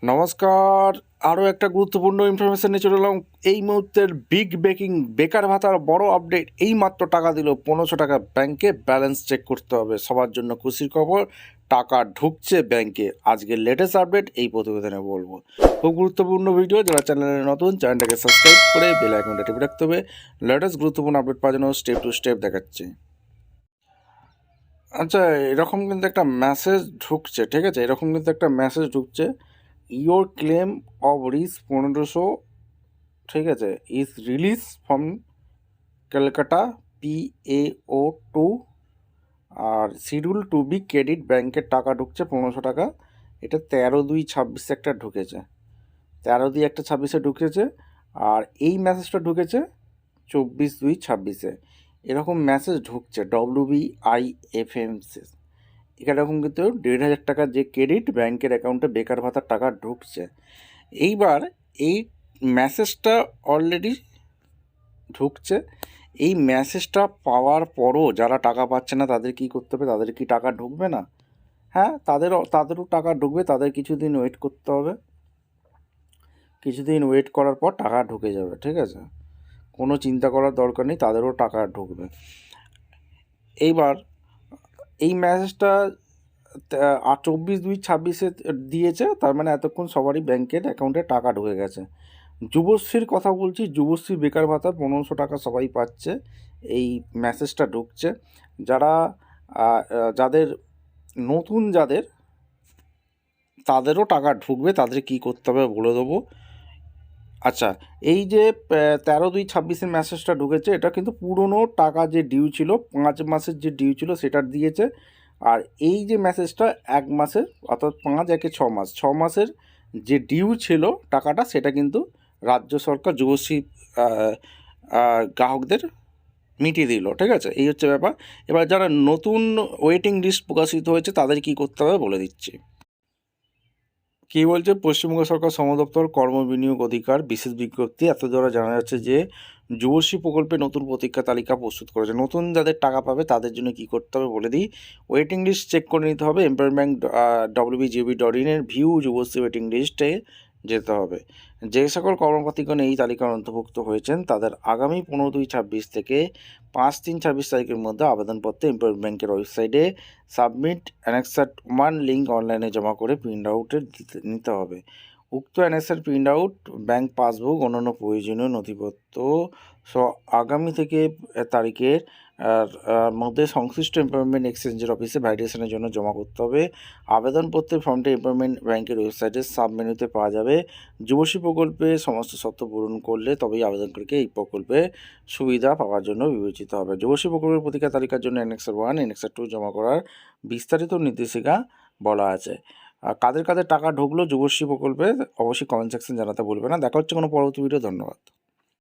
নমস্কার। আরও একটা গুরুত্বপূর্ণ ইনফরমেশন নিয়ে চলে এলাম। এই মুহূর্তের বিগ ব্রেকিং বেকার ভাতার বড় আপডেট। এই মাত্র টাকা দিল 1500 টাকা ব্যাংকে, ব্যালেন্স চেক করতে হবে। সবার জন্য খুশির খবর, টাকা ঢুকছে ব্যাংকে। আজকের লেটেস্ট আপডেট এই প্রতিবেদনে বলবো। খুব গুরুত্বপূর্ণ ভিডিও, যারা চ্যানেলে নতুন চ্যানেলটাকে সাবস্ক্রাইব করে বেল আইকনটা টিপে রাখতে হবে। লেটেস্ট গুরুত্বপূর্ণ আপডেট পাওয়ার জন্য স্টেপ টু স্টেপ দেখাচ্ছি। আচ্ছা, এরকম কিন্তু একটা মেসেজ ঢুকছে, ঠিক আছে? এরকম কিন্তু একটা মেসেজ ঢুকছে, ইয়োর ক্লেম অফ রিস 1500, ঠিক আছে, is release from Calcutta PAO2 আর শিডিউল টু বি ক্রেডিট। ব্যাংকের টাকা ঢুকছে 1500 টাকা। এটা 13/2/26 একটা ঢুকেছে, 13/2/26 ঢুকেছে। আর এই মেসেজটা ঢুকেছে 24/2/26। এরকম মেসেজ ঢুকছে WBIFMC। এরকম কিন্তু 1500 টাকার যে ক্রেডিট ব্যাংকের অ্যাকাউন্টে বেকার ভাতার টাকা ঢুকছে। এইবার এই মেসেজটা অলরেডি ঢুকছে। এই মেসেজটা পাওয়ার পরও যারা টাকা পাচ্ছে না তাদের কি করতে হবে? তাদের কি টাকা ঢুকবে না? হ্যাঁ, তাদেরও টাকা ঢুকবে। তাদের কিছুদিন ওয়েট করতে হবে। কিছুদিন ওয়েট করার পর টাকা ঢুকে যাবে, ঠিক আছে? কোনো চিন্তা করার দরকার নেই, তাদেরও টাকা ঢুকবে। এইবার এই মেসেজটা 24/2/26 দিয়েছে, তার মানে এতক্ষণ সবারই ব্যাংকের অ্যাকাউন্টে টাকা ঢুকে গেছে। যুবশ্রীর কথা বলছি, যুবশ্রী বেকার ভাতা 1500 টাকা সবাই পাচ্ছে। এই মেসেজটা ঢুকছে। যারা যাদের নতুন, তাদেরও টাকা ঢুকবে। তাদের কি করতে হবে বলে দেবো। আচ্ছা, এই যে 13/2/26 মেসেজটা ঢুকেছে, এটা কিন্তু পুরনো টাকা যে ডিউ ছিল, 5 মাসের যে ডিউ ছিল সেটা দিয়েছে। আর এই যে মেসেজটা 1 মাসের, অর্থাৎ 5/1/6 মাস, 6 মাসের যে ডিউ ছিল টাকাটা, সেটা কিন্তু রাজ্য সরকার যুবশ্রী গ্রাহকদের মিটিয়ে দিল, ঠিক আছে? এই হচ্ছে ব্যাপার। এবার যারা নতুন ওয়েটিং লিস্ট প্রকাশিত হয়েছে তাদের কি করতে হবে বলে দিচ্ছি। কী বলছে পশ্চিমবঙ্গ সরকার শ্রম দপ্তর কর্মবিনিয়োগ অধিকার বিশেষ বিজ্ঞপ্তি। এত দ্বারা জানা যাচ্ছে যে যুবশ্রী প্রকল্পে নতুন প্রতীক্ষা তালিকা প্রস্তুত করেছে। নতুন যাদের টাকা পাবে তাদের জন্য কী করতে হবে বলে দিই। ওয়েটিং লিস্ট চেক করে নিতে হবে। Employment WBJB.in view Yuvashree waiting লিস্টে যেতে হবে। যে সকল কর্মপ্রার্থীগণ এই তালিকার অন্তর্ভুক্ত হয়েছেন তাদের আগামী 15/2/26 থেকে 5/3/26 তারিখের মধ্যে আবেদনপত্র এমপ্লয়মেন্ট ব্যাংকের ওয়েবসাইটে সাবমিট অ্যানেক্সার 1 লিঙ্ক অনলাইনে জমা করে প্রিন্ট আউটের নিতে হবে। উক্ত annexure print out, bank passbook, অন্যান্য প্রয়োজনীয় নথিপত্র আগামী থেকে তারিখের মধ্যে সংশ্লিষ্ট এমপ্লয়মেন্ট এক্সচেঞ্জের অফিসে ভ্যালিডেশনের জন্য জমা করতে হবে। আবেদনপত্রের ফর্মটি এমপ্লয়মেন্ট ব্যাংকের ওয়েবসাইটে সাব মেনুতে পাওয়া যাবে। যুবশ্রী প্রকল্পে সমস্ত শর্ত পূরণ করলে তবেই আবেদনকারীকে এই প্রকল্পে সুবিধা পাওয়ার জন্য বিবেচিত হবে। যুবশ্রী প্রকল্পের প্রতীক্ষা তালিকার জন্য অ্যানেক্সার 1, অ্যানেক্সার 2 জমা করার বিস্তারিত নির্দেশিকা বলা আছে। কাদের কাদের টাকা ঢুকলো যুবশ্রী প্রকল্পে অবশ্যই কমেন্ট সেকশন জানাতে ভুলবে না। দেখা হচ্ছে কোনো পরবর্তী ভিডিও। ধন্যবাদ।